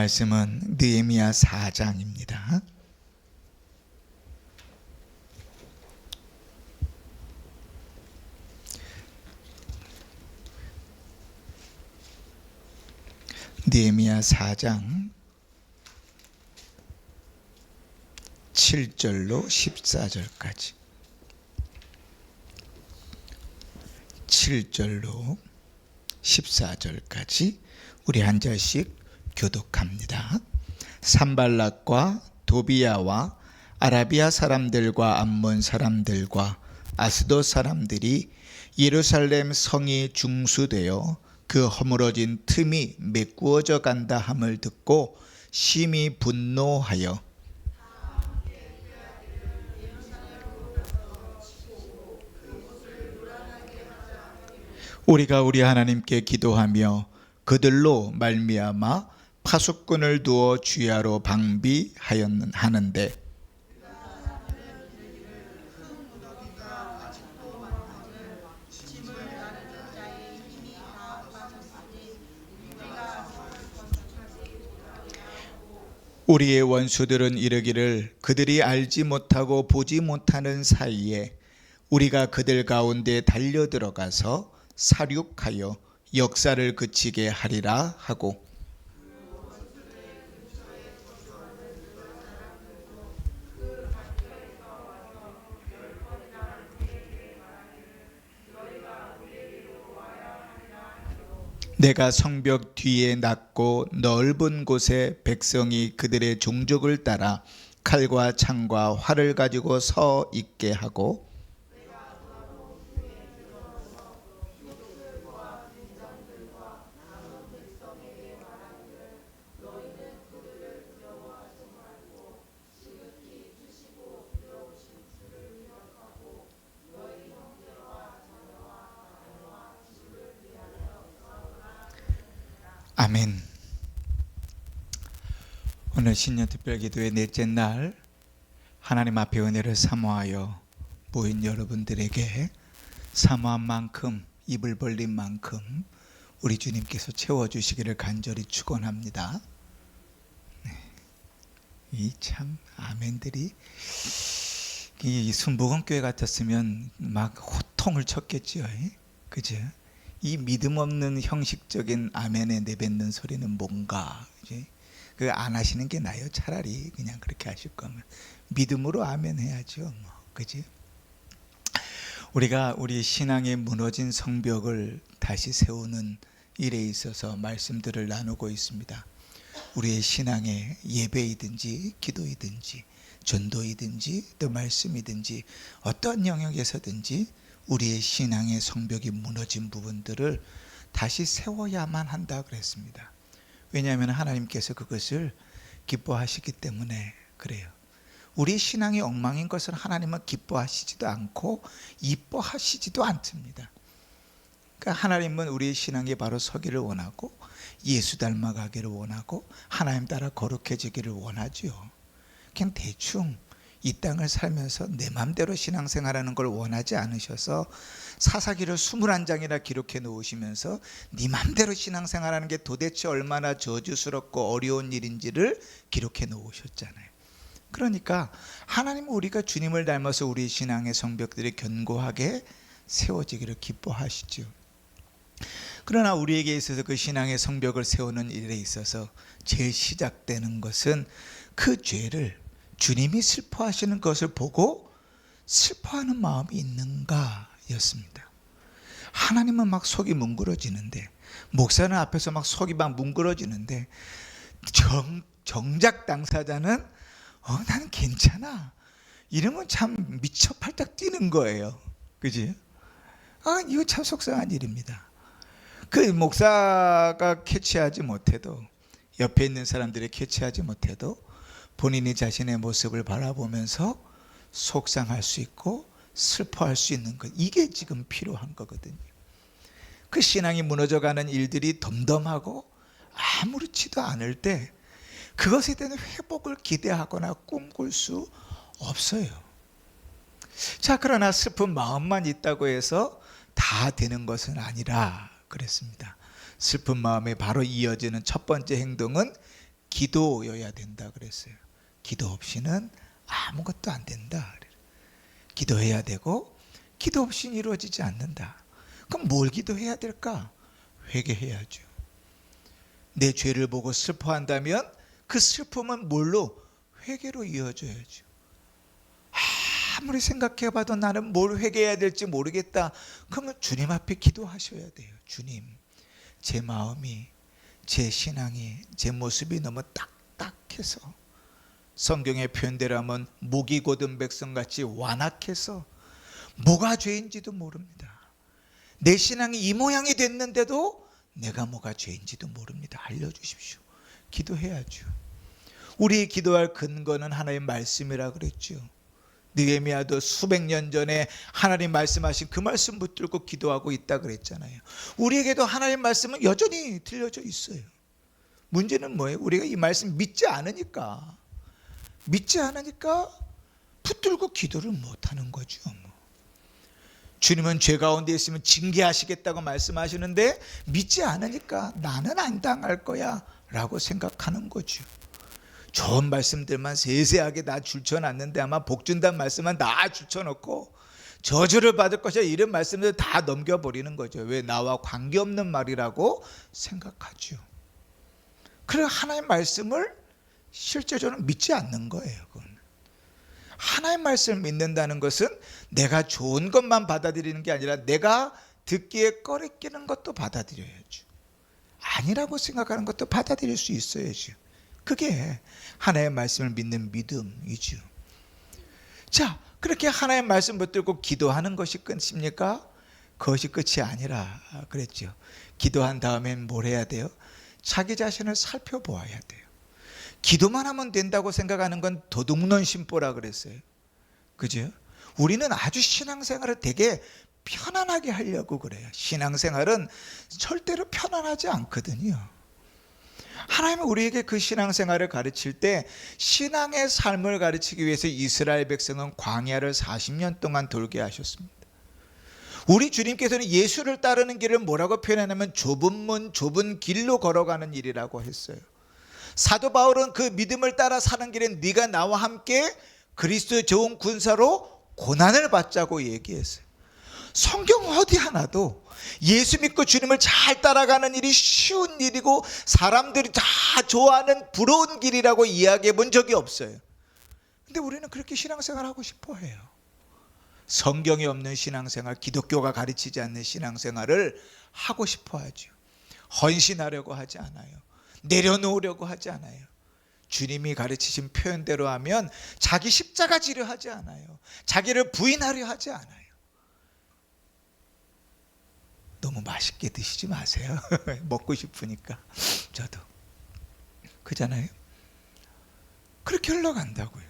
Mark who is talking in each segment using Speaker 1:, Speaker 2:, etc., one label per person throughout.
Speaker 1: 말씀은 느헤미야 4장입니다. 느헤미야 4장 7절로 14절까지 7절로 14절까지 우리 한 절씩 교독합니다. 산발락과 도비야와 아라비아 사람들과 암몬 사람들과 아스돗 사람들이 예루살렘 성이 중수되어 그 허물어진 틈이 메꾸어져 간다 함을 듣고 심히 분노하여 우리가 우리 하나님께 기도하며 그들로 말미암아 파수꾼을 두어 주야로 방비하였는데 우리의 원수들은 이르기를 그들이 알지 못하고 보지 못하는 사이에 우리가 그들 가운데 달려들어가서 살육하여 역사를 그치게 하리라 하고 내가 성벽 뒤에 낮고 넓은 곳에 백성이 그들의 종족을 따라 칼과 창과 활을 가지고 서 있게 하고 아멘. 오늘 신년특별기도의 넷째 날 하나님 앞에 은혜를 사모하여 모인 여러분들에게 사모한 만큼 입을 벌린 만큼 우리 주님께서 채워주시기를 간절히 축원합니다. 이 참 아멘들이 이 순복음교회 같았으면 막 호통을 쳤겠지요. 그죠? 이 믿음 없는 형식적인 아멘에 내뱉는 소리는 뭔가 그 안 하시는 게 나아요. 차라리 그냥 그렇게 하실 거면 믿음으로 아멘 해야죠. 뭐 그지? 우리가 우리 신앙의 무너진 성벽을 다시 세우는 일에 있어서 말씀들을 나누고 있습니다. 우리의 신앙의 예배이든지 기도이든지 전도이든지 또 말씀이든지 어떤 영역에서든지 우리의 신앙의 성벽이 무너진 부분들을 다시 세워야만 한다 그랬습니다. 왜냐하면 하나님께서 그것을 기뻐하시기 때문에 그래요. 우리 신앙이 엉망인 것을 하나님은 기뻐하시지도 않고 이뻐하시지도 않습니다. 그러니까 하나님은 우리의 신앙이 바로 서기를 원하고 예수 닮아가기를 원하고 하나님 따라 거룩해지기를 원하죠. 그냥 대충 이 땅을 살면서 내 맘대로 신앙생활하는 걸 원하지 않으셔서 사사기를 21장이나 기록해 놓으시면서 네 맘대로 신앙생활하는 게 도대체 얼마나 저주스럽고 어려운 일인지를 기록해 놓으셨잖아요. 그러니까 하나님은 우리가 주님을 닮아서 우리 신앙의 성벽들이 견고하게 세워지기를 기뻐하시죠. 그러나 우리에게 있어서 그 신앙의 성벽을 세우는 일에 있어서 제일 시작되는 것은 그 죄를 주님이 슬퍼하시는 것을 보고 슬퍼하는 마음이 있는가 였습니다. 하나님은 막 속이 뭉그러지는데 목사는 앞에서 막 속이 막 뭉그러지는데 정작 당사자는 나는 괜찮아 이러면 참 미쳐 팔딱 뛰는 거예요. 그지? 이거 참 속상한 일입니다. 그 목사가 캐치하지 못해도 옆에 있는 사람들이 캐치하지 못해도 본인이 자신의 모습을 바라보면서 속상할 수 있고 슬퍼할 수 있는 것, 이게 지금 필요한 거거든요. 그 신앙이 무너져가는 일들이 덤덤하고 아무렇지도 않을 때 그것에 대한 회복을 기대하거나 꿈꿀 수 없어요. 자, 그러나 슬픈 마음만 있다고 해서 다 되는 것은 아니라 그랬습니다. 슬픈 마음에 바로 이어지는 첫 번째 행동은 기도여야 된다 그랬어요. 기도 없이는 아무것도 안 된다. 기도해야 되고 기도 없이는 이루어지지 않는다. 그럼 뭘 기도해야 될까? 회개해야죠. 내 죄를 보고 슬퍼한다면 그 슬픔은 뭘로? 회개로 이어져야죠. 아무리 생각해봐도 나는 뭘 회개해야 될지 모르겠다. 그러면 주님 앞에 기도하셔야 돼요. 주님, 제 마음이, 제 신앙이, 제 모습이 너무 딱딱해서, 성경의 표현대로 하면 목이 곧은 백성같이 완악해서 뭐가 죄인지도 모릅니다. 내 신앙이 이 모양이 됐는데도 내가 뭐가 죄인지도 모릅니다. 알려주십시오. 기도해야죠. 우리 기도할 근거는 하나님의 말씀이라 그랬죠. 느헤미야도 수백 년 전에 하나님 말씀하신 그 말씀 붙들고 기도하고 있다 그랬잖아요. 우리에게도 하나님 말씀은 여전히 들려져 있어요. 문제는 뭐예요? 우리가 이 말씀 믿지 않으니까 붙들고 기도를 못하는 거죠. 주님은 죄 가운데 있으면 징계하시겠다고 말씀하시는데 믿지 않으니까 나는 안 당할 거야 라고 생각하는 거죠. 좋은 말씀들만 세세하게 다 줄쳐놨는데 아마 복 준다는 말씀만 다 줄쳐놓고 저주를 받을 것이야 이런 말씀들 다 넘겨버리는 거죠. 왜? 나와 관계없는 말이라고 생각하죠. 그래서 하나님의 말씀을 실제적으로 믿지 않는 거예요. 그건. 하나님의 말씀을 믿는다는 것은 내가 좋은 것만 받아들이는 게 아니라 내가 듣기에 꺼리끼는 것도 받아들여야죠. 아니라고 생각하는 것도 받아들일 수 있어야죠. 그게 하나님의 말씀을 믿는 믿음이죠. 자, 그렇게 하나님의 말씀 붙들고 기도하는 것이 끝입니까? 그것이 끝이 아니라 그랬죠. 기도한 다음엔 뭘 해야 돼요? 자기 자신을 살펴보아야 돼요. 기도만 하면 된다고 생각하는 건 도둑놈 심보라 그랬어요. 그죠? 우리는 아주 신앙생활을 되게 편안하게 하려고 그래요. 신앙생활은 절대로 편안하지 않거든요. 하나님은 우리에게 그 신앙생활을 가르칠 때 신앙의 삶을 가르치기 위해서 이스라엘 백성은 광야를 40년 동안 돌게 하셨습니다. 우리 주님께서는 예수를 따르는 길을 뭐라고 표현하냐면 좁은 문, 좁은 길로 걸어가는 일이라고 했어요. 사도 바울은 그 믿음을 따라 사는 길에 네가 나와 함께 그리스도의 좋은 군사로 고난을 받자고 얘기했어요. 성경 어디 하나도 예수 믿고 주님을 잘 따라가는 일이 쉬운 일이고 사람들이 다 좋아하는 부러운 길이라고 이야기해 본 적이 없어요. 근데 우리는 그렇게 신앙생활 하고 싶어 해요. 성경이 없는 신앙생활, 기독교가 가르치지 않는 신앙생활을 하고 싶어 하죠. 헌신하려고 하지 않아요. 내려놓으려고 하지 않아요. 주님이 가르치신 표현대로 하면 자기 십자가 지려 하지 않아요. 자기를 부인하려 하지 않아요. 너무 맛있게 드시지 마세요. 먹고 싶으니까. 저도 그잖아요. 그렇게 흘러간다고요.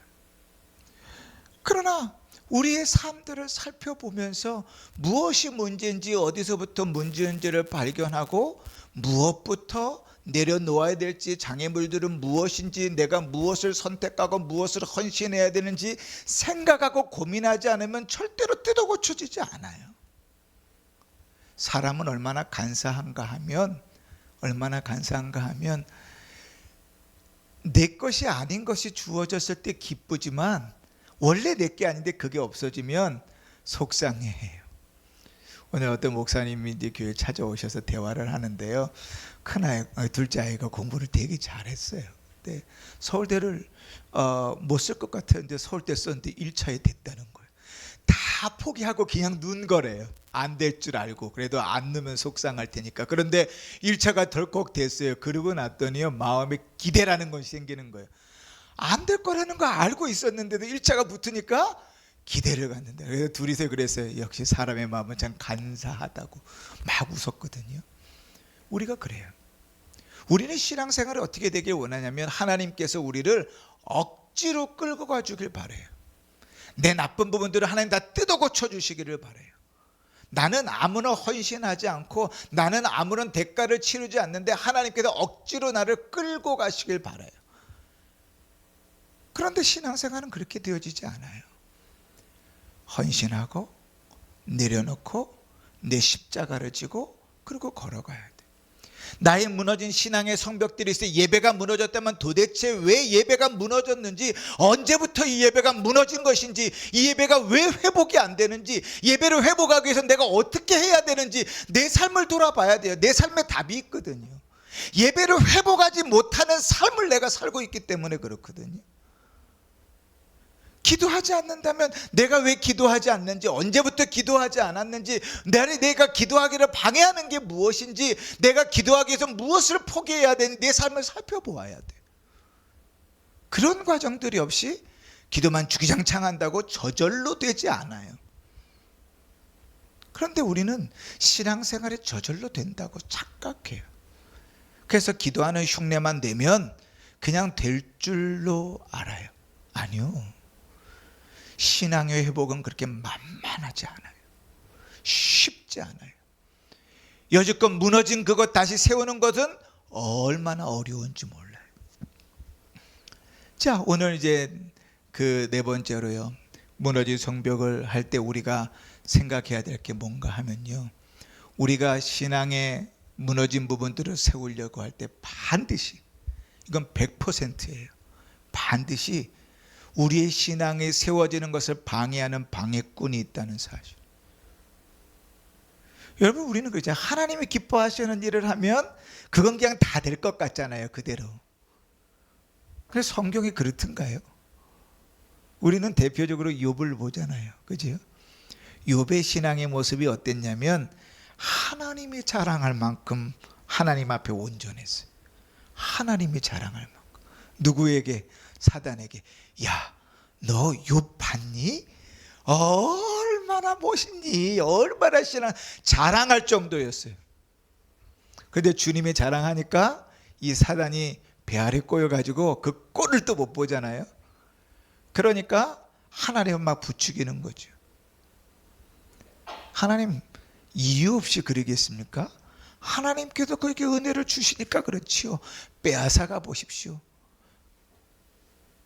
Speaker 1: 그러나 우리의 삶들을 살펴보면서 무엇이 문제인지 어디서부터 문제인지를 발견하고 무엇부터 내려놓아야 될지, 장애물들은 무엇인지, 내가 무엇을 선택하고 무엇을 헌신해야 되는지 생각하고 고민하지 않으면 절대로 뜯어고쳐지지 않아요. 사람은 얼마나 간사한가 하면 내 것이 아닌 것이 주어졌을 때 기쁘지만 원래 내 게 아닌데 그게 없어지면 속상해해요. 오늘 어떤 목사님이 이제 교회 찾아오셔서 대화를 하는데요. 큰아이, 둘째 아이가 공부를 되게 잘했어요. 근데 서울대를 못 쓸 것 같았는데 서울대 썼는데 1차에 됐다는 거예요. 다 포기하고 그냥 눈 거래요. 안 될 줄 알고. 그래도 안 넣으면 속상할 테니까. 그런데 1차가 덜컥 됐어요. 그러고 났더니요, 마음에 기대라는 것이 생기는 거예요. 안 될 거라는 거 알고 있었는데도 1차가 붙으니까 기대를 갖는다. 그래서 둘이서 그랬어요. 역시 사람의 마음은 참 간사하다고 막 웃었거든요. 우리가 그래요. 우리는 신앙생활을 어떻게 되길 원하냐면 하나님께서 우리를 억지로 끌고 가주길 바라요. 내 나쁜 부분들을 하나님 다 뜯어 고쳐주시기를 바라요. 나는 아무나 헌신하지 않고 나는 아무런 대가를 치르지 않는데 하나님께서 억지로 나를 끌고 가시길 바라요. 그런데 신앙생활은 그렇게 되어지지 않아요. 헌신하고 내려놓고 내 십자가를 지고 그리고 걸어가야 돼. 나의 무너진 신앙의 성벽들이 있어 예배가 무너졌다면 도대체 왜 예배가 무너졌는지, 언제부터 이 예배가 무너진 것인지, 이 예배가 왜 회복이 안 되는지, 예배를 회복하기 위해서 내가 어떻게 해야 되는지 내 삶을 돌아봐야 돼요. 내 삶에 답이 있거든요. 예배를 회복하지 못하는 삶을 내가 살고 있기 때문에 그렇거든요. 기도하지 않는다면 내가 왜 기도하지 않는지, 언제부터 기도하지 않았는지, 내가 기도하기를 방해하는 게 무엇인지, 내가 기도하기 위해서 무엇을 포기해야 되는지 내 삶을 살펴보아야 돼. 그런 과정들이 없이 기도만 주기장창한다고 저절로 되지 않아요. 그런데 우리는 신앙생활이 저절로 된다고 착각해요. 그래서 기도하는 흉내만 내면 그냥 될 줄로 알아요. 아니요. 신앙의 회복은 그렇게 만만하지 않아요. 쉽지 않아요. 여지껏 무너진 그것 다시 세우는 것은 얼마나 어려운지 몰라요. 자, 오늘 이제 그 네 번째로요, 무너진 성벽을 할 때 우리가 생각해야 될 게 뭔가 하면요, 우리가 신앙의 무너진 부분들을 세우려고 할 때 반드시, 이건 100%예요. 반드시 우리의 신앙이 세워지는 것을 방해하는 방해꾼이 있다는 사실. 여러분, 우리는 그렇죠. 하나님이 기뻐하시는 일을 하면 그건 그냥 다 될 것 같잖아요, 그대로. 그래서 성경이 그렇던가요? 우리는 대표적으로 욥을 보잖아요, 그죠? 욥의 신앙의 모습이 어땠냐면 하나님이 자랑할 만큼 하나님 앞에 온전했어요. 하나님이 자랑할 만큼. 누구에게? 사단에게. 야, 너 욥 봤니? 얼마나 멋있니? 얼마나 신앙, 자랑할 정도였어요. 그런데 주님이 자랑하니까 이 사단이 배 아래 꼬여가지고 그 꼴을 또 못 보잖아요. 그러니까 하나님은 막 부추기는 거죠. 하나님 이유 없이 그러겠습니까? 하나님께서 그에게 은혜를 주시니까 그렇지요. 빼앗아가 보십시오.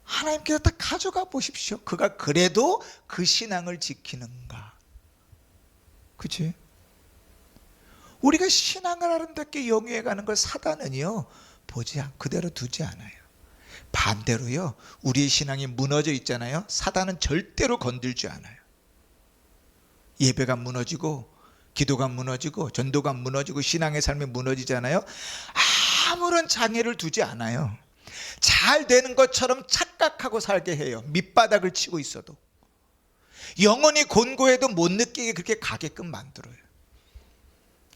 Speaker 1: 하나님께서 다 가져가 보십시오. 그가 그래도 그 신앙을 지키는가? 그치? 우리가 신앙을 아름답게 영위해가는 걸 사단은요, 그대로 두지 않아요. 반대로요, 우리의 신앙이 무너져 있잖아요. 사단은 절대로 건들지 않아요. 예배가 무너지고 기도가 무너지고 전도가 무너지고 신앙의 삶이 무너지잖아요. 아무런 장애를 두지 않아요. 잘 되는 것처럼 착각하고 살게 해요. 밑바닥을 치고 있어도. 영혼이 곤고해도 못 느끼게 그렇게 가게끔 만들어요.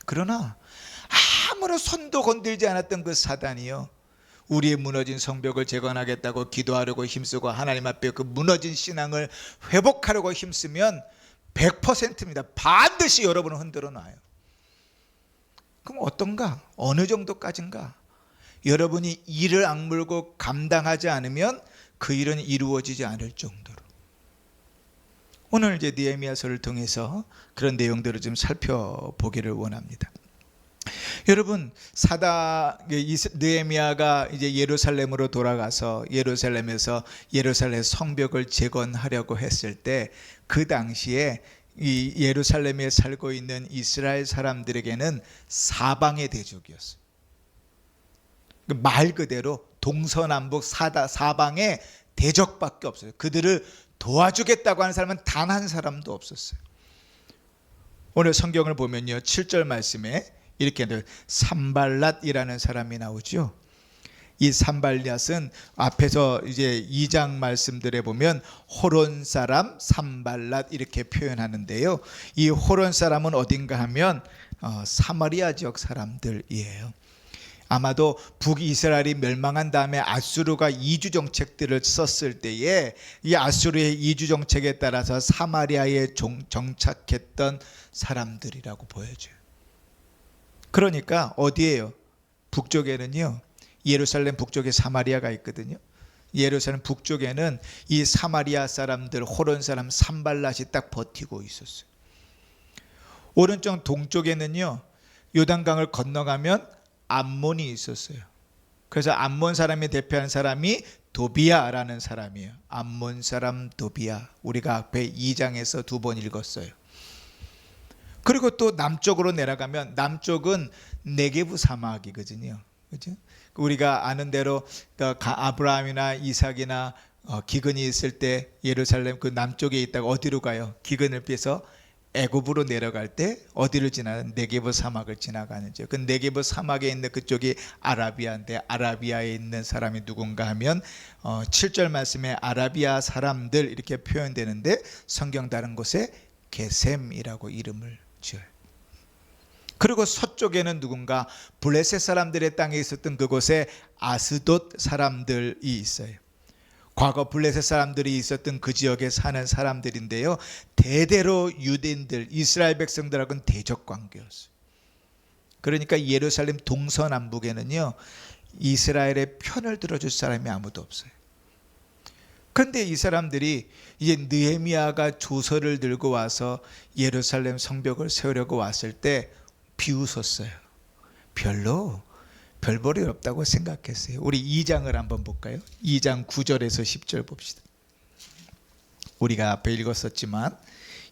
Speaker 1: 그러나 아무런 손도 건들지 않았던 그 사단이요, 우리의 무너진 성벽을 재건하겠다고 기도하려고 힘쓰고 하나님 앞에 그 무너진 신앙을 회복하려고 힘쓰면 100%입니다. 반드시 여러분을 흔들어 놔요. 그럼 어떤가? 어느 정도까지인가? 여러분이 이를 악물고 감당하지 않으면 그 일은 이루어지지 않을 정도로. 오늘 이제 느헤미야서를 통해서 그런 내용들을 좀 살펴보기를 원합니다. 여러분, 느헤미야가 이제 예루살렘으로 돌아가서 예루살렘에서 예루살렘 성벽을 재건하려고 했을 때, 그 당시에 이 예루살렘에 살고 있는 이스라엘 사람들에게는 사방의 대적이었어요. 말 그대로 동서남북 사방에 대적밖에 없어요. 그들을 도와주겠다고 하는 사람은 단 한 사람도 없었어요. 오늘 성경을 보면요, 7절 말씀에 이렇게 산발랏이라는 사람이 나오죠. 이 산발랏은 앞에서 이제 2장 말씀들에 보면 호론 사람 산발랏 이렇게 표현하는데요. 이 호론 사람은 어딘가 하면 사마리아 지역 사람들이에요. 아마도 북이스라엘이 멸망한 다음에 아수르가 이주 정책들을 썼을 때에 이 아수르의 이주 정책에 따라서 사마리아에 정착했던 사람들이라고 보여져요. 그러니까 어디예요? 북쪽에는요, 예루살렘 북쪽에 사마리아가 있거든요. 예루살렘 북쪽에는 이 사마리아 사람들, 호론 사람 산발랏이 딱 버티고 있었어요. 오른쪽 동쪽에는요, 요단강을 건너가면 암몬이 있었어요. 그래서 암몬 사람이 대표하는 사람이 도비야라는 사람이에요. 암몬 사람 도비야. 우리가 앞에 2장에서 2번 읽었어요. 그리고 또 남쪽으로 내려가면, 남쪽은 네게부 사막이거든요. 그죠? 우리가 아는 대로 아브라함이나 이삭이나 기근이 있을 때 예루살렘 그 남쪽에 있다가 어디로 가요? 기근을 피해서 애굽으로 내려갈 때 어디를 지나는 네게부 사막을 지나가는지. 그 네게부 사막에 있는 그쪽이 아라비아인데 아라비아에 있는 사람이 누군가 하면 7절 말씀에 아라비아 사람들 이렇게 표현되는데 성경 다른 곳에 게셈이라고 이름을 지어요. 그리고 서쪽에는 누군가 블레셋 사람들의 땅에 있었던 그곳에 아스돗 사람들이 있어요. 과거 블레셋 사람들이 있었던 그 지역에 사는 사람들인데요, 대대로 유대인들 이스라엘 백성들하고는 대적 관계였어요. 그러니까 예루살렘 동서남북에는요 이스라엘의 편을 들어줄 사람이 아무도 없어요. 그런데 이 사람들이 이제 느헤미야가 조서를 들고 와서 예루살렘 성벽을 세우려고 왔을 때 비웃었어요. 별로 별 볼이 없다고 생각했어요. 우리 2장을 한번 볼까요? 2장 9절에서 10절 봅시다. 우리가 앞에 읽었었지만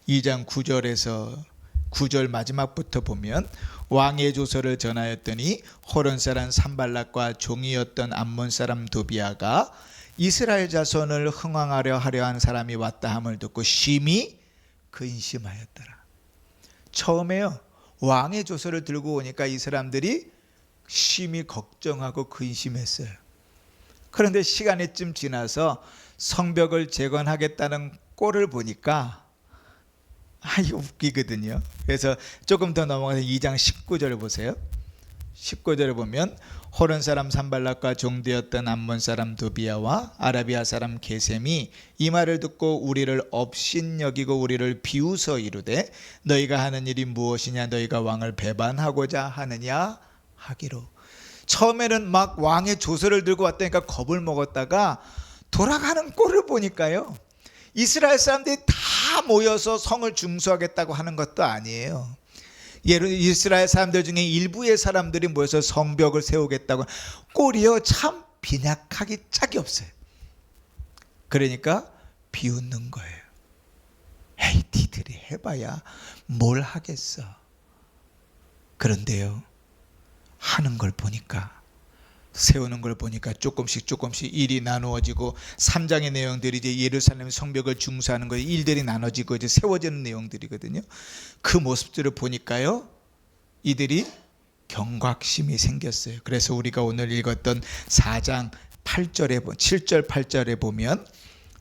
Speaker 1: 2장 9절에서 9절 마지막부터 보면 왕의 조서를 전하였더니 호론 사람 산발락과 종이었던 암몬 사람 도비아가 이스라엘 자손을 흥왕하려 한 사람이 왔다 함을 듣고 심히 근심하였더라. 처음에요 왕의 조서를 들고 오니까 이 사람들이 심히 걱정하고 근심했어요. 그런데 시간이 좀 지나서 성벽을 재건하겠다는 꼴을 보니까 이거 웃기거든요. 그래서 조금 더 넘어가서 2장 19절을 보세요. 19절을 보면 호른 사람 산발락과 종되었던 암몬 사람 도비아와 아라비아 사람 게셈이 이 말을 듣고 우리를 업신여기고 우리를 비웃어 이르되 너희가 하는 일이 무엇이냐, 너희가 왕을 배반하고자 하느냐 하기로. 처음에는 막 왕의 조서를 들고 왔다니까 겁을 먹었다가 돌아가는 꼴을 보니까요 이스라엘 사람들이 다 모여서 성을 중수하겠다고 하는 것도 아니에요. 이스라엘 사람들 중에 일부의 사람들이 모여서 성벽을 세우겠다고. 꼴이요 참 빈약하기 짝이 없어요. 그러니까 비웃는 거예요. 에이 니들이 해봐야 뭘 하겠어. 그런데요 하는 걸 보니까, 세우는 걸 보니까 조금씩 일이 나누어지고 3장의 내용들이 이제 예루살렘 성벽을 중수하는 거에 일들이 나눠지고 이제 세워지는 내용들이거든요. 그 모습들을 보니까요 이들이 경각심이 생겼어요. 그래서 우리가 오늘 읽었던 4장 8절에 7절 8절에 보면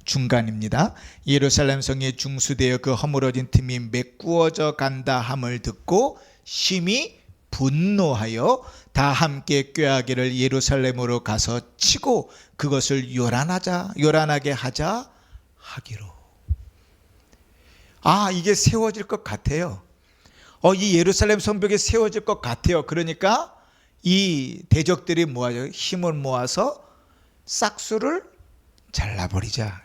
Speaker 1: 중간입니다. 예루살렘 성이 중수되어 그 허물어진 틈이 메꾸어져 간다 함을 듣고 심히 분노하여 다 함께 꾀하기를 예루살렘으로 가서 치고 그것을 요란하게 하자 하기로. 이게 세워질 것 같아요. 이 예루살렘 성벽이 세워질 것 같아요. 그러니까 이 대적들이 모아져 힘을 모아서 싹수를 잘라버리자.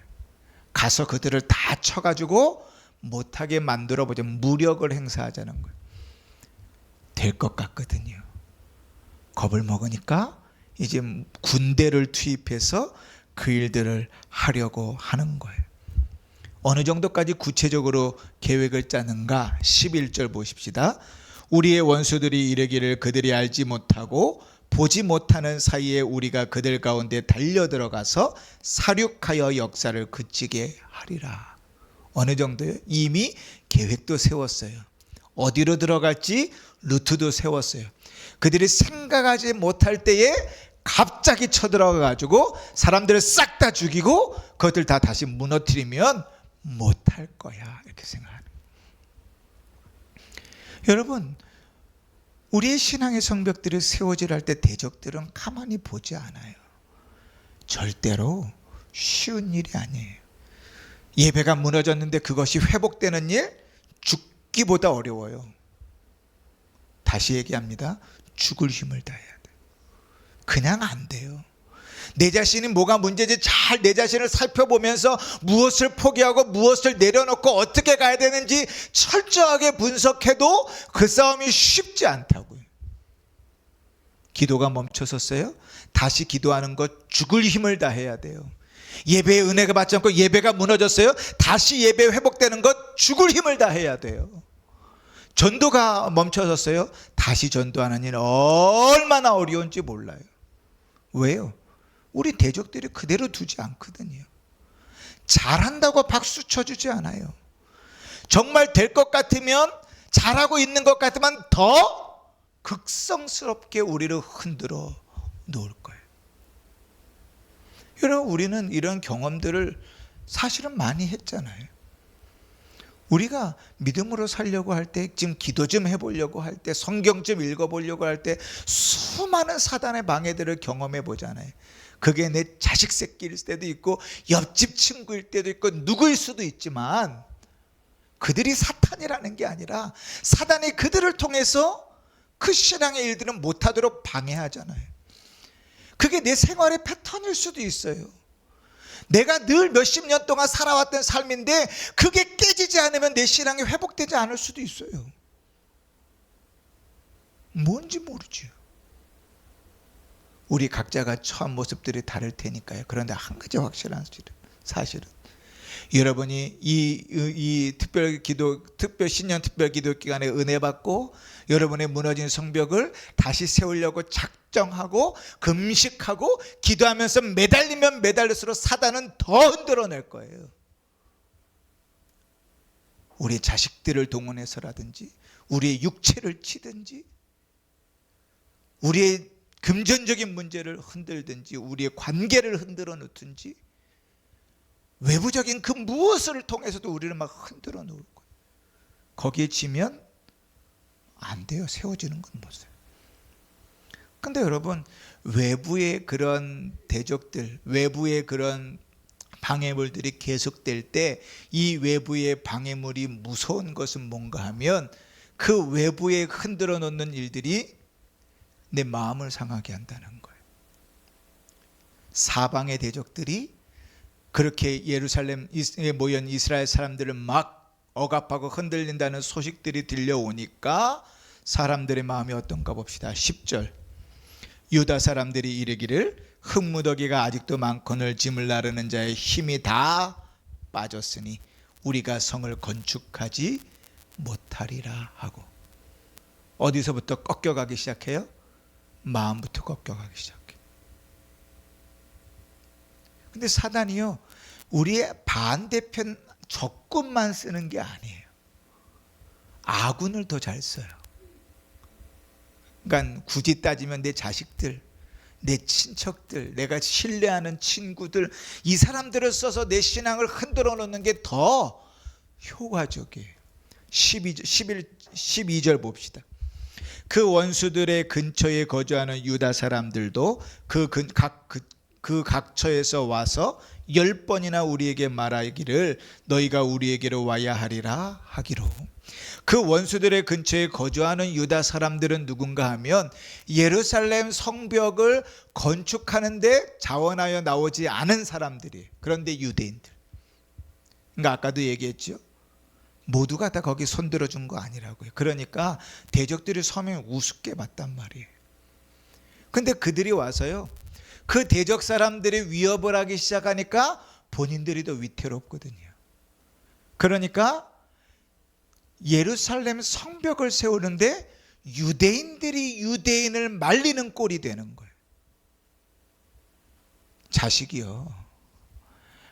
Speaker 1: 가서 그들을 다 쳐가지고 못하게 만들어보자. 무력을 행사하자는 거예요. 될 것 같거든요. 겁을 먹으니까 이제 군대를 투입해서 그 일들을 하려고 하는 거예요. 어느 정도까지 구체적으로 계획을 짜는가? 11절 보십시다. 우리의 원수들이 이르기를 그들이 알지 못하고 보지 못하는 사이에 우리가 그들 가운데 달려들어가서 사륙하여 역사를 그치게 하리라. 어느 정도요? 이미 계획도 세웠어요. 어디로 들어갈지 루트도 세웠어요. 그들이 생각하지 못할 때에 갑자기 쳐들어가 가지고 사람들을 싹 다 죽이고 그것들 다 다시 무너뜨리면 못할 거야 이렇게 생각하는. 여러분 우리의 신앙의 성벽들이 세워질 할 때 대적들은 가만히 보지 않아요. 절대로 쉬운 일이 아니에요. 예배가 무너졌는데 그것이 회복되는 일 죽기보다 어려워요. 다시 얘기합니다. 죽을 힘을 다해야 돼요. 그냥 안 돼요. 내 자신이 뭐가 문제인지 잘 내 자신을 살펴보면서 무엇을 포기하고 무엇을 내려놓고 어떻게 가야 되는지 철저하게 분석해도 그 싸움이 쉽지 않다고요. 기도가 멈춰섰어요? 다시 기도하는 것 죽을 힘을 다해야 돼요. 예배의 은혜가 받지 않고 예배가 무너졌어요? 다시 예배 회복되는 것 죽을 힘을 다해야 돼요. 전도가 멈춰졌어요. 다시 전도하는 일은 얼마나 어려운지 몰라요. 왜요? 우리 대적들이 그대로 두지 않거든요. 잘한다고 박수 쳐주지 않아요. 정말 될 것 같으면, 잘하고 있는 것 같으면 더 극성스럽게 우리를 흔들어 놓을 거예요. 여러분, 우리는 이런 경험들을 사실은 많이 했잖아요. 우리가 믿음으로 살려고 할 때, 지금 기도 좀 해보려고 할 때, 성경 좀 읽어보려고 할 때 수많은 사단의 방해들을 경험해 보잖아요. 그게 내 자식 새끼일 때도 있고 옆집 친구일 때도 있고 누구일 수도 있지만, 그들이 사탄이라는 게 아니라 사단이 그들을 통해서 그 신앙의 일들은 못하도록 방해하잖아요. 그게 내 생활의 패턴일 수도 있어요. 내가 늘 몇십 년 동안 살아왔던 삶인데 그게 깨지지 않으면 내 신앙이 회복되지 않을 수도 있어요. 뭔지 모르죠. 우리 각자가 처한 모습들이 다를 테니까요. 그런데 한 가지 확실한 사실은 여러분이 이 특별 신년 특별 기도 기간에 은혜 받고 여러분의 무너진 성벽을 다시 세우려고 작정하고 금식하고 기도하면서 매달리면 매달릴수록 사단은 더 흔들어낼 거예요. 우리 자식들을 동원해서라든지, 우리의 육체를 치든지, 우리의 금전적인 문제를 흔들든지, 우리의 관계를 흔들어 놓든지, 외부적인 그 무엇을 통해서도 우리를 막 흔들어 놓을 거예요. 거기에 지면 안 돼요. 세워지는 건 못 써요. 근데 여러분, 외부의 그런 대적들, 외부의 그런 방해물들이 계속될 때 이 외부의 방해물이 무서운 것은 뭔가 하면, 그 외부에 흔들어 놓는 일들이 내 마음을 상하게 한다는 거예요. 사방의 대적들이 그렇게 예루살렘에 모인 이스라엘 사람들을 막 억압하고 흔들린다는 소식들이 들려오니까 사람들의 마음이 어떤가 봅시다. 10절, 유다 사람들이 이르기를 흙무더기가 아직도 많거늘 짐을 나르는 자의 힘이 다 빠졌으니 우리가 성을 건축하지 못하리라 하고. 어디서부터 꺾여가기 시작해요? 마음부터 꺾여가기 시작해요. 근데 사단이요, 우리의 반대편 적군만 쓰는 게 아니에요. 아군을 더 잘 써요. 그러니까 굳이 따지면 내 자식들, 내 친척들, 내가 신뢰하는 친구들, 이 사람들을 써서 내 신앙을 흔들어 놓는 게 더 효과적이에요. 12절 봅시다. 그 원수들의 근처에 거주하는 유다 사람들도 그 각처에서 와서 10번이나 우리에게 말하기를 너희가 우리에게로 와야 하리라 하기로. 그 원수들의 근처에 거주하는 유다 사람들은 누군가 하면 예루살렘 성벽을 건축하는데 자원하여 나오지 않은 사람들이에요. 그런데 유대인들. 그러니까 아까도 얘기했죠. 모두가 다 거기 손들어 준 거 아니라고요. 그러니까 대적들이 서면 우습게 봤단 말이에요. 근데 그들이 와서요, 그 대적 사람들이 위협을 하기 시작하니까 본인들이 더 위태롭거든요. 그러니까 예루살렘 성벽을 세우는데 유대인들이 유대인을 말리는 꼴이 되는 거예요. 자식이요,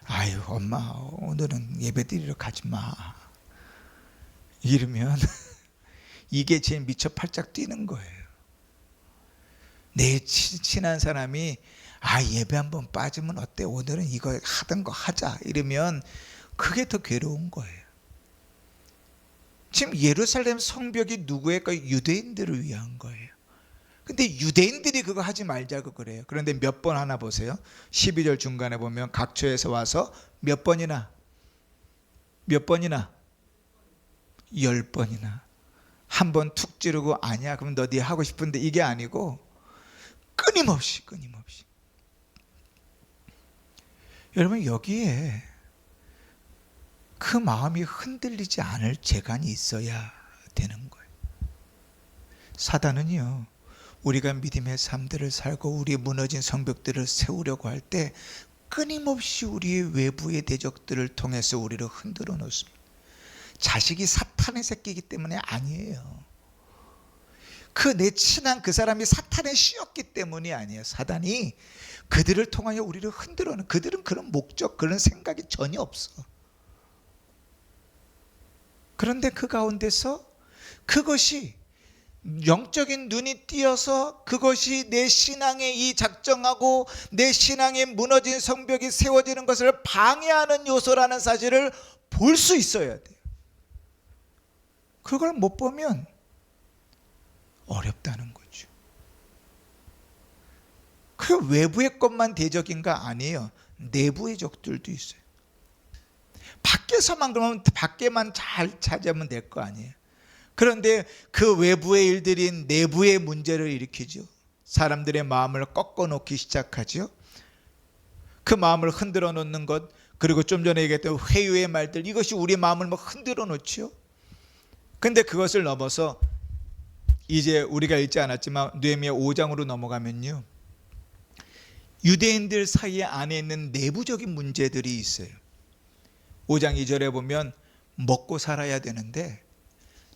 Speaker 1: 아유 엄마 오늘은 예배드리러 가지 마 이러면 이게 제일 미쳐 팔짝 뛰는 거예요. 내 친한 사람이 예배 한번 빠지면 어때? 오늘은 이거 하던 거 하자 이러면 그게 더 괴로운 거예요. 지금 예루살렘 성벽이 누구의 거예요? 유대인들을 위한 거예요. 근데 유대인들이 그거 하지 말자고 그래요. 그런데 몇 번 하나 보세요. 12절 중간에 보면 각처에서 와서 몇 번이나 10번이나. 한 번 툭 찌르고 아니야 그럼 너 네 하고 싶은데 이게 아니고 끊임없이. 여러분, 여기에 그 마음이 흔들리지 않을 재간이 있어야 되는 거예요. 사단은요, 우리가 믿음의 삶들을 살고 우리의 무너진 성벽들을 세우려고 할 때 끊임없이 우리의 외부의 대적들을 통해서 우리를 흔들어 놓습니다. 자식이 사탄의 새끼이기 때문에 아니에요. 그 내 친한 그 사람이 사탄에 씌었기 때문이 아니에요. 사단이 그들을 통하여 우리를 흔들어 놓은, 그들은 그런 목적, 그런 생각이 전혀 없어. 그런데 그 가운데서 그것이 영적인 눈이 띄어서 그것이 내 신앙의 이 작정하고 내 신앙의 무너진 성벽이 세워지는 것을 방해하는 요소라는 사실을 볼 수 있어야 돼요. 그걸 못 보면 어렵다는 거죠. 그 외부의 것만 대적인가? 아니에요. 내부의 적들도 있어요. 밖에서만 그러면 밖에만 잘 차지하면 될 거 아니에요. 그런데 그 외부의 일들이 내부의 문제를 일으키죠. 사람들의 마음을 꺾어놓기 시작하죠. 그 마음을 흔들어 놓는 것, 그리고 좀 전에 얘기했던 회유의 말들, 이것이 우리 마음을 막 흔들어 놓죠. 근데 그것을 넘어서 이제 우리가 읽지 않았지만 느헤미야 5장으로 넘어가면요, 유대인들 사이에 안에 있는 내부적인 문제들이 있어요. 5장 2절에 보면 먹고 살아야 되는데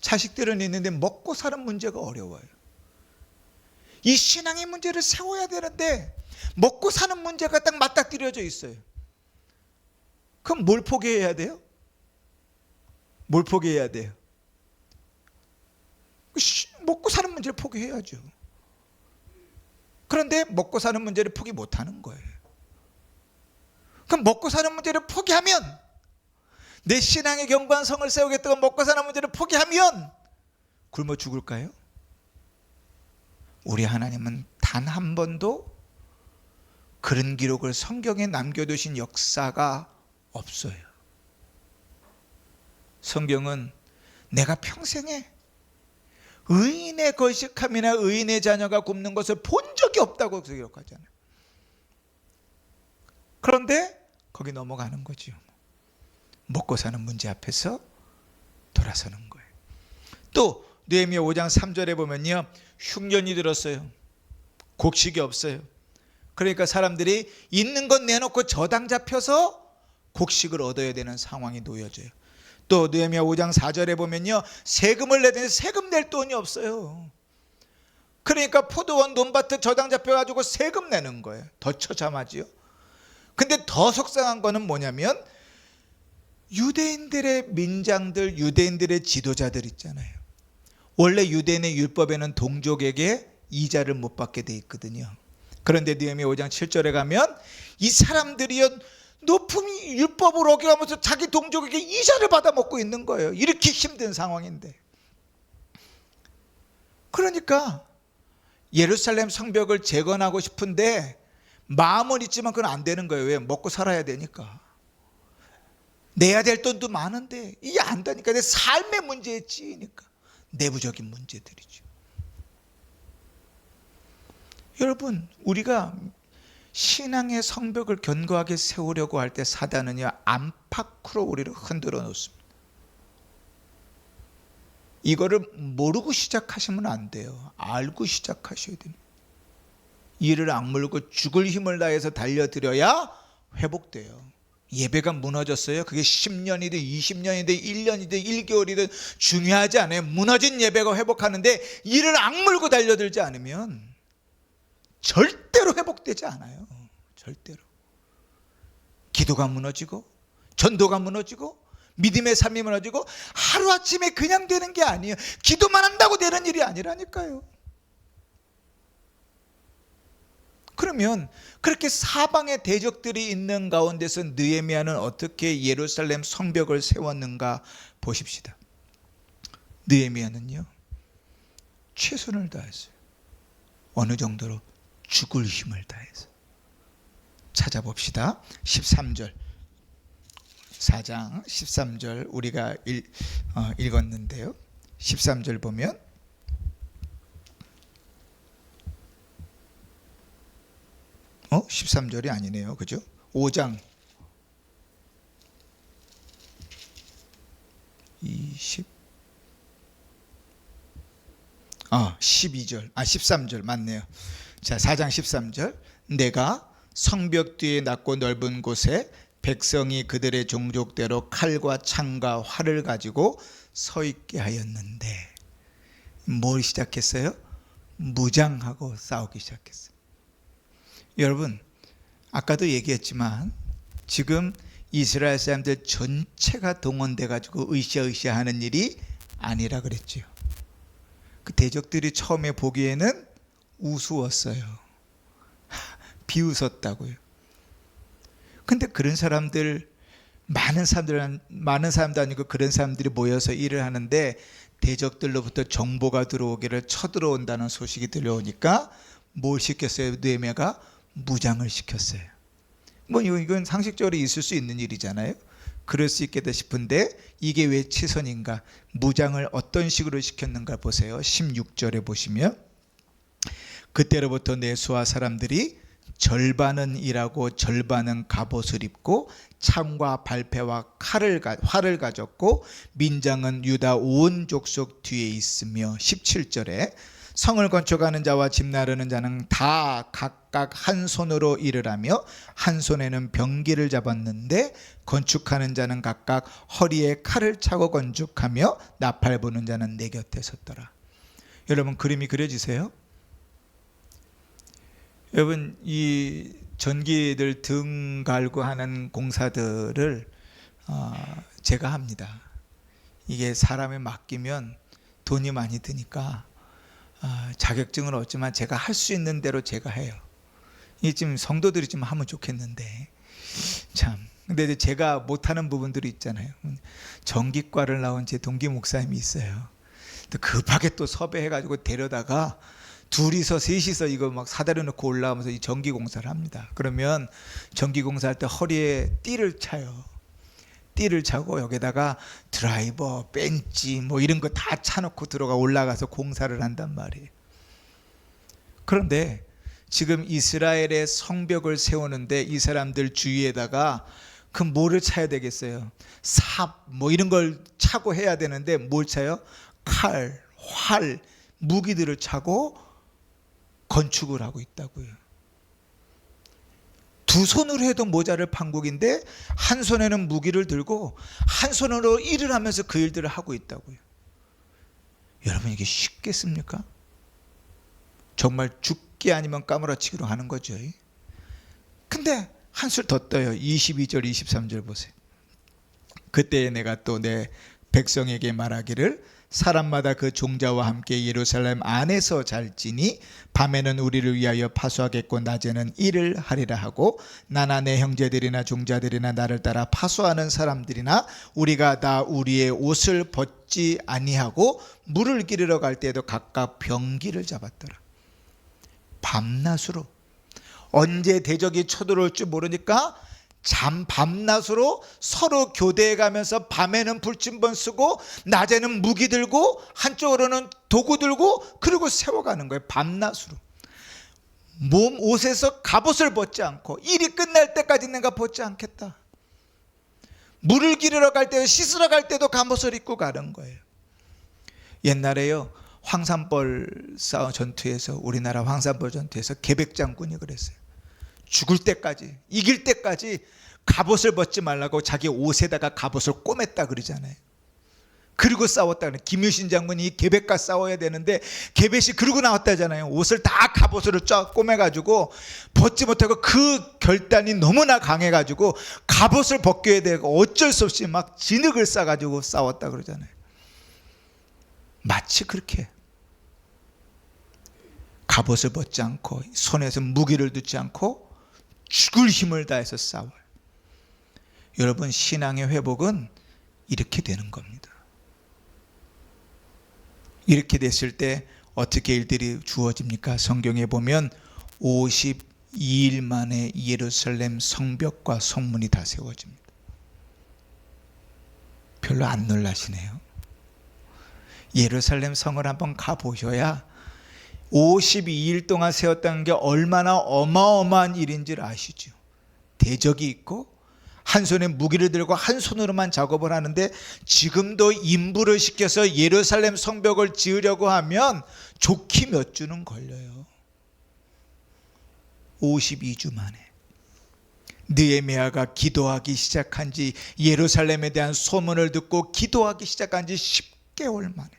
Speaker 1: 자식들은 있는데 먹고 사는 문제가 어려워요. 이 신앙의 문제를 세워야 되는데 먹고 사는 문제가 딱 맞닥뜨려져 있어요. 그럼 뭘 포기해야 돼요? 뭘 포기해야 돼요? 먹고 사는 문제를 포기해야죠. 그런데 먹고 사는 문제를 포기 못하는 거예요. 그럼 먹고 사는 문제를 포기하면, 내 신앙의 견고한 성을 세우겠다고 먹고 사는 문제를 포기하면 굶어 죽을까요? 우리 하나님은 단 한 번도 그런 기록을 성경에 남겨두신 역사가 없어요. 성경은 내가 평생에 의인의 거식함이나 의인의 자녀가 굶는 것을 본 적이 없다고 기록하잖아요. 그런데 거기 넘어가는 거죠. 먹고 사는 문제 앞에서 돌아서는 거예요. 또 느헤미야 5장 3절에 보면요, 흉년이 들었어요. 곡식이 없어요. 그러니까 사람들이 있는 건 내놓고 저당 잡혀서 곡식을 얻어야 되는 상황이 놓여져요. 또 느헤미야 5장 4절에 보면요, 세금을 내는데 세금 낼 돈이 없어요. 그러니까 포도원 논밭에 저당 잡혀가지고 세금 내는 거예요. 더 처참하지요. 근데 더 속상한 거는 뭐냐면, 유대인들의 민장들, 유대인들의 지도자들 있잖아요. 원래 유대인의 율법에는 동족에게 이자를 못 받게 돼 있거든요. 그런데 느헤미야 5장 7절에 가면 이 사람들이요, 높은 율법을 어겨가면서 자기 동족에게 이자를 받아 먹고 있는 거예요. 이렇게 힘든 상황인데. 그러니까 예루살렘 성벽을 재건하고 싶은데 마음은 있지만 그건 안 되는 거예요. 왜? 먹고 살아야 되니까. 내야 될 돈도 많은데 이게 안 되니까. 내 삶의 문제에 찌니까. 내부적인 문제들이죠. 여러분, 우리가 신앙의 성벽을 견고하게 세우려고 할 때 사단은요, 안팎으로 우리를 흔들어 놓습니다. 이거를 모르고 시작하시면 안 돼요. 알고 시작하셔야 됩니다. 이를 악물고 죽을 힘을 다해서 달려들어야 회복돼요. 예배가 무너졌어요. 그게 10년이든 20년이든 1년이든 1개월이든 중요하지 않아요. 무너진 예배가 회복하는데 이를 악물고 달려들지 않으면 절대로 회복되지 않아요. 절대로. 기도가 무너지고 전도가 무너지고 믿음의 삶이 무너지고 하루아침에 그냥 되는 게 아니에요. 기도만 한다고 되는 일이 아니라니까요. 그러면 그렇게 사방의 대적들이 있는 가운데서 느헤미야는 어떻게 예루살렘 성벽을 세웠는가 보십시다. 느헤미야는요, 최선을 다했어요. 어느 정도로? 죽을 힘을 다해서. 찾아봅시다. 13절, 4장 13절 우리가 읽었는데요. 13절 보면 어? 13절이 아니네요. 그죠? 5장 12절 13절 맞네요. 자, 4장 13절, 내가 성벽 뒤에 낮고 넓은 곳에 백성이 그들의 종족대로 칼과 창과 활을 가지고 서 있게 하였는데 뭘 시작했어요? 무장하고 싸우기 시작했어요. 여러분, 아까도 얘기했지만 지금 이스라엘 사람들 전체가 동원돼 가지고 으쌰으쌰 하는 일이 아니라 그랬죠. 그 대적들이 처음에 보기에는 우스웠어요. 비웃었다고요. 근데 그런 사람들, 많은 사람도 아니고 그런 사람들이 모여서 일을 하는데 대적들로부터 정보가 들어오기를 쳐들어온다는 소식이 들려오니까 뭘 시켰어요? 느헤미야가 무장을 시켰어요. 뭐 이건 상식적으로 있을 수 있는 일이잖아요. 그럴 수 있겠다 싶은데 이게 왜 최선인가? 무장을 어떤 식으로 시켰는가 보세요. 16절에 보시면 그때로부터 내수와 사람들이 절반은 일하고 절반은 갑옷을 입고 창과 발패와 활을 가졌고 민장은 유다 온 족속 뒤에 있으며 17절에 성을 건축하는 자와 집 나르는 자는 다 각각 한 손으로 일을 하며 한 손에는 병기를 잡았는데 건축하는 자는 각각 허리에 칼을 차고 건축하며 나팔 부는 자는 내 곁에 섰더라. 여러분, 그림이 그려지세요? 여러분, 이 전기들 등 갈고 하는 공사들을 제가 합니다. 이게 사람에 맡기면 돈이 많이 드니까 자격증은 없지만 제가 할 수 있는 대로 제가 해요. 이게 지금 성도들이 좀 하면 좋겠는데 참. 근데 이제 제가 못하는 부분들이 있잖아요. 전기과를 나온 제 동기 목사님이 있어요. 또 급하게 또 섭외해가지고 데려다가 둘이서 셋이서 이거 막 사다리 놓고 올라가면서 이 전기 공사를 합니다. 그러면 전기 공사할 때 허리에 띠를 차요. 띠를 차고 여기다가 드라이버, 벤치 뭐 이런 거 다 차놓고 들어가 올라가서 공사를 한단 말이에요. 그런데 지금 이스라엘의 성벽을 세우는데 이 사람들 주위에다가 그 뭐를 차야 되겠어요? 삽 뭐 이런 걸 차고 해야 되는데 뭘 차요? 칼, 활, 무기들을 차고 건축을 하고 있다고요. 두 손으로 해도 모자랄 판국인데 한 손에는 무기를 들고 한 손으로 일을 하면서 그 일들을 하고 있다고요. 여러분, 이게 쉽겠습니까? 정말 죽기 아니면 까무라치기로 하는 거죠. 근데 한술 더 떠요. 22절 23절 보세요. 그때 내가 또 내 백성에게 말하기를 사람마다 그 종자와 함께 예루살렘 안에서 잘지니 밤에는 우리를 위하여 파수하겠고 낮에는 일을 하리라 하고 나나 내 형제들이나 종자들이나 나를 따라 파수하는 사람들이나 우리가 다 우리의 옷을 벗지 아니하고 물을 기르러 갈 때에도 각각 병기를 잡았더라. 밤낮으로. 언제 대적이 쳐들어올 줄 모르니까 밤낮으로 서로 교대해 가면서 밤에는 불침번 쓰고 낮에는 무기 들고 한쪽으로는 도구 들고 그리고 세워가는 거예요. 밤낮으로. 몸 옷에서 갑옷을 벗지 않고 일이 끝날 때까지 내가 벗지 않겠다. 물을 기르러 갈 때도 씻으러 갈 때도 갑옷을 입고 가는 거예요. 옛날에요, 황산벌 싸움 전투에서, 우리나라 황산벌 전투에서 계백 장군이 그랬어요. 죽을 때까지, 이길 때까지 갑옷을 벗지 말라고 자기 옷에다가 갑옷을 꼬맸다 그러잖아요. 그리고 싸웠다 그래. 김유신 장군이 계백과 싸워야 되는데 계백이 그러고 나왔다잖아요. 옷을 다 갑옷으로 쫙 꼬매가지고 벗지 못하고 그 결단이 너무나 강해가지고 갑옷을 벗겨야 되고 어쩔 수 없이 막 진흙을 싸가지고 싸웠다 그러잖아요. 마치 그렇게 갑옷을 벗지 않고 손에서 무기를 두지 않고 죽을 힘을 다해서 싸워요. 여러분, 신앙의 회복은 이렇게 되는 겁니다. 이렇게 됐을 때 어떻게 일들이 주어집니까? 성경에 보면 52일 만에 예루살렘 성벽과 성문이 다 세워집니다. 별로 안 놀라시네요. 예루살렘 성을 한번 가보셔야 52일 동안 세웠다는 게 얼마나 어마어마한 일인지를 아시죠. 대적이 있고 한 손에 무기를 들고 한 손으로만 작업을 하는데 지금도 인부를 시켜서 예루살렘 성벽을 지으려고 하면 좋게 몇 주는 걸려요. 52주 만에. 느헤미야가 기도하기 시작한 지, 예루살렘에 대한 소문을 듣고 기도하기 시작한 지 10개월 만에,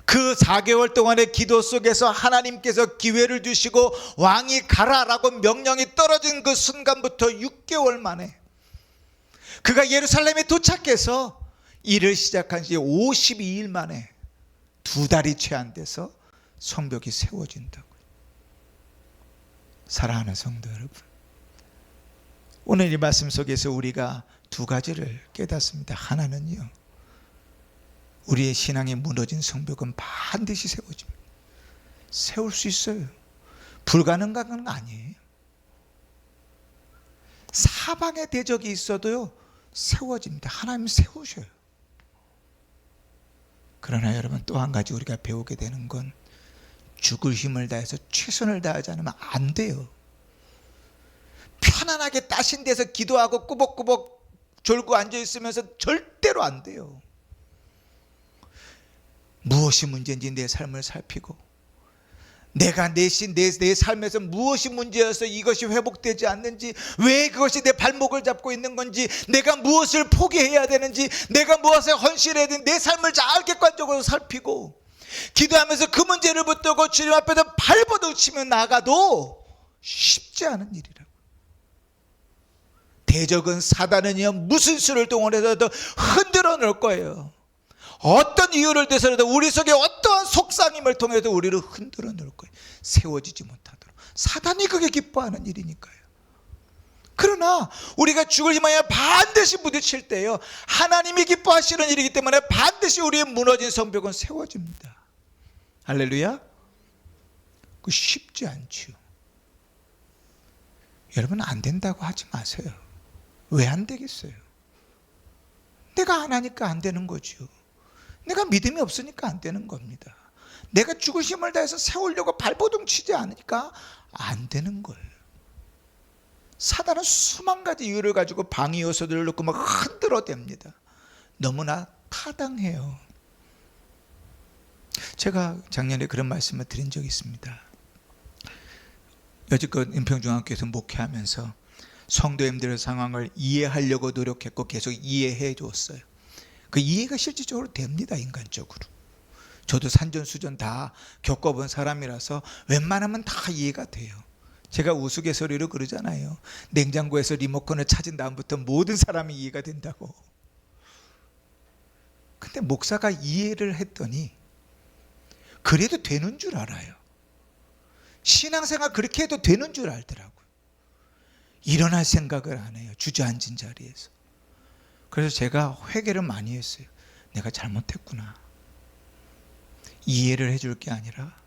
Speaker 1: 그 4개월 동안의 기도 속에서 하나님께서 기회를 주시고 왕이 가라라고 명령이 떨어진 그 순간부터 6개월 만에 그가 예루살렘에 도착해서 일을 시작한 지 52일 만에 2달이 채 안 돼서 성벽이 세워진다고요. 사랑하는 성도 여러분, 오늘 이 말씀 속에서 우리가 2가지를 깨닫습니다. 하나는요, 우리의 신앙이 무너진 성벽은 반드시 세워집니다. 세울 수 있어요. 불가능한 건 아니에요. 사방에 대적이 있어도요 세워집니다. 하나님 세우셔요. 그러나 여러분, 또 한 가지 우리가 배우게 되는 건 죽을 힘을 다해서 최선을 다하지 않으면 안 돼요. 편안하게 따신 데서 기도하고 꾸벅꾸벅 졸고 앉아있으면서 절대로 안 돼요. 무엇이 문제인지 내 삶을 살피고, 내가 내 삶에서 무엇이 문제여서 이것이 회복되지 않는지, 왜 그것이 내 발목을 잡고 있는 건지, 내가 무엇을 포기해야 되는지, 내가 무엇에 헌신해야 되는지, 내 삶을 잘 객관적으로 살피고 기도하면서 그 문제를 붙들고 주님 앞에서 발버둥 치며 나가도 쉽지 않은 일이라고. 대적은, 사단은요 무슨 수를 동원해서도 흔들어 놓을 거예요. 어떤 이유를 대서라도 우리 속에 어떠한 속상임을 통해서 우리를 흔들어 놓을 거예요. 세워지지 못하도록. 사단이 그게 기뻐하는 일이니까요. 그러나 우리가 죽을 희망에 반드시 부딪힐 때요, 하나님이 기뻐하시는 일이기 때문에 반드시 우리의 무너진 성벽은 세워집니다. 할렐루야. 그 쉽지 않죠. 여러분, 안 된다고 하지 마세요. 왜 안 되겠어요? 내가 안 하니까 안 되는 거죠. 내가 믿음이 없으니까 안 되는 겁니다. 내가 죽을 힘을 다해서 세우려고 발버둥 치지 않으니까 안 되는 거예요. 사단은 수만 가지 이유를 가지고 방해 요소들을 놓고 막 흔들어댑니다. 너무나 타당해요. 제가 작년에 그런 말씀을 드린 적이 있습니다. 여지껏 은평중학교에서 목회하면서 성도님들의 상황을 이해하려고 노력했고 계속 이해해 줬어요. 그 이해가 실질적으로 됩니다. 인간적으로. 저도 산전수전 다 겪어본 사람이라서 웬만하면 다 이해가 돼요. 제가 우스갯소리로 그러잖아요. 냉장고에서 리모컨을 찾은 다음부터 모든 사람이 이해가 된다고. 근데 목사가 이해를 했더니 그래도 되는 줄 알아요. 신앙생활 그렇게 해도 되는 줄 알더라고요. 일어날 생각을 안 해요. 주저앉은 자리에서. 그래서 제가 회개를 많이 했어요. 내가 잘못했구나. 이해를 해줄 게 아니라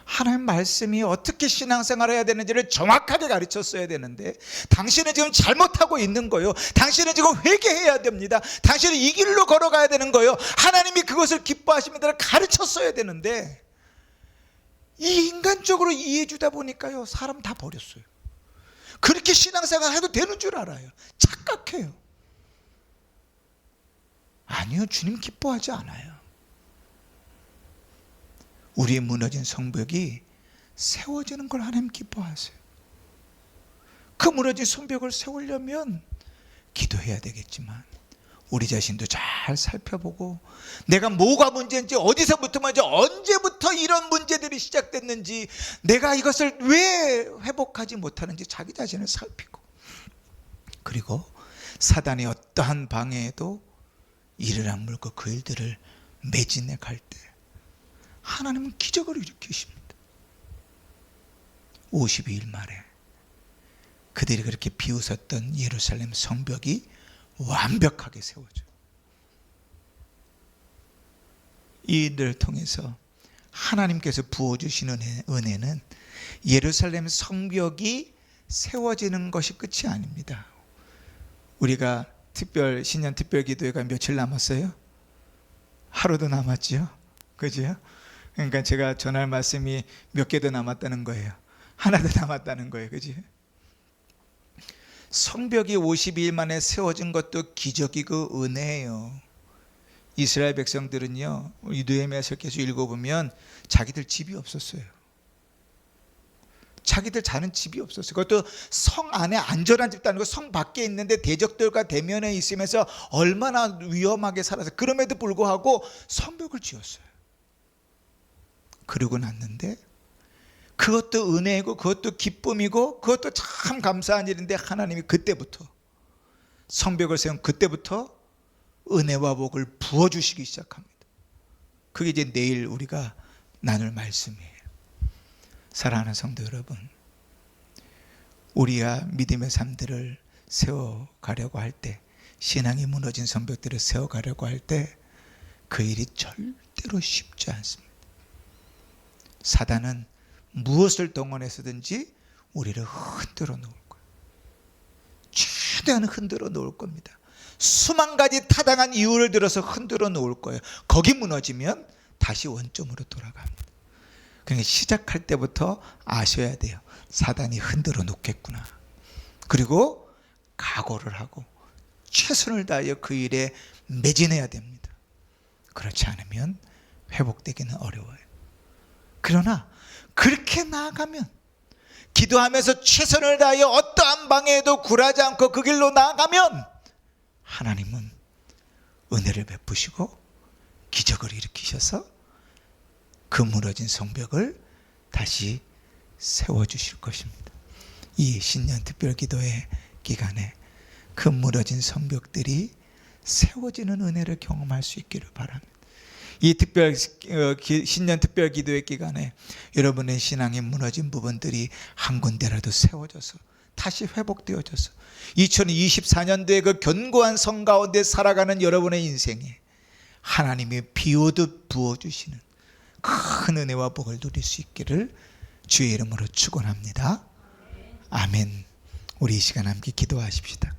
Speaker 1: 하나님 말씀이 어떻게 신앙생활을 해야 되는지를 정확하게 가르쳤어야 되는데, 당신은 지금 잘못하고 있는 거예요. 당신은 지금 회개해야 됩니다. 당신은 이 길로 걸어가야 되는 거예요. 하나님이 그것을 기뻐하시면 가르쳤어야 되는데, 이 인간적으로 이해해 주다 보니까요, 사람 다 버렸어요. 그렇게 신앙생활 해도 되는 줄 알아요. 착각해요. 아니요, 주님 기뻐하지 않아요. 우리의 무너진 성벽이 세워지는 걸 하나님 기뻐하세요. 그 무너진 성벽을 세우려면 기도해야 되겠지만, 우리 자신도 잘 살펴보고, 내가 뭐가 문제인지, 어디서부터 먼저, 언제부터 이런 문제들이 시작됐는지, 내가 이것을 왜 회복하지 못하는지 자기 자신을 살피고, 그리고 사단이 어떠한 방해에도 이를 악물고 그 일들을 매진해 갈 때 하나님은 기적을 일으키십니다. 52일 만에 그들이 그렇게 비웃었던 예루살렘 성벽이 완벽하게 세워져요. 이 일들을 통해서 하나님께서 부어주시는 은혜는 예루살렘 성벽이 세워지는 것이 끝이 아닙니다. 우리가 신년 특별 기도회가 며칠 남았어요? 하루도 남았죠? 그죠? 그러니까 제가 전할 말씀이 몇 개도 남았다는 거예요. 하나도 남았다는 거예요. 그죠? 성벽이 52일 만에 세워진 것도 기적이고 은혜예요. 이스라엘 백성들은요, 느헤미야 설교서 읽어보면 자기들 집이 없었어요. 자기들 자는 집이 없었어요. 그것도 성 안에 안전한 집도 아니고 성 밖에 있는데 대적들과 대면에 있으면서 얼마나 위험하게 살아서, 그럼에도 불구하고 성벽을 지었어요. 그러고 났는데 그것도 은혜이고 그것도 기쁨이고 그것도 참 감사한 일인데, 하나님이 그때부터, 성벽을 세운 그때부터 은혜와 복을 부어주시기 시작합니다. 그게 이제 내일 우리가 나눌 말씀이에요. 사랑하는 성도 여러분, 우리가 믿음의 삶들을 세워가려고 할 때, 신앙이 무너진 성벽들을 세워가려고 할 때 그 일이 절대로 쉽지 않습니다. 사단은 무엇을 동원해서든지 우리를 흔들어 놓을 거예요. 최대한 흔들어 놓을 겁니다. 수만 가지 타당한 이유를 들어서 흔들어 놓을 거예요. 거기 무너지면 다시 원점으로 돌아갑니다. 그러니까 시작할 때부터 아셔야 돼요. 사단이 흔들어 놓겠구나. 그리고 각오를 하고 최선을 다하여 그 일에 매진해야 됩니다. 그렇지 않으면 회복되기는 어려워요. 그러나 그렇게 나아가면, 기도하면서 최선을 다하여 어떠한 방해에도 굴하지 않고 그 길로 나아가면 하나님은 은혜를 베푸시고 기적을 일으키셔서 그 무너진 성벽을 다시 세워주실 것입니다. 이 신년 특별기도의 기간에 그 무너진 성벽들이 세워지는 은혜를 경험할 수 있기를 바랍니다. 이 신년 특별기도의 기간에 여러분의 신앙이 무너진 부분들이 한 군데라도 세워져서 다시 회복되어져서 2024년도에 그 견고한 성 가운데 살아가는 여러분의 인생에 하나님이 비오듯 부어주시는 큰 은혜와 복을 누릴 수 있기를 주의 이름으로 축원합니다. 아멘. 우리 이 시간 함께 기도하십시다.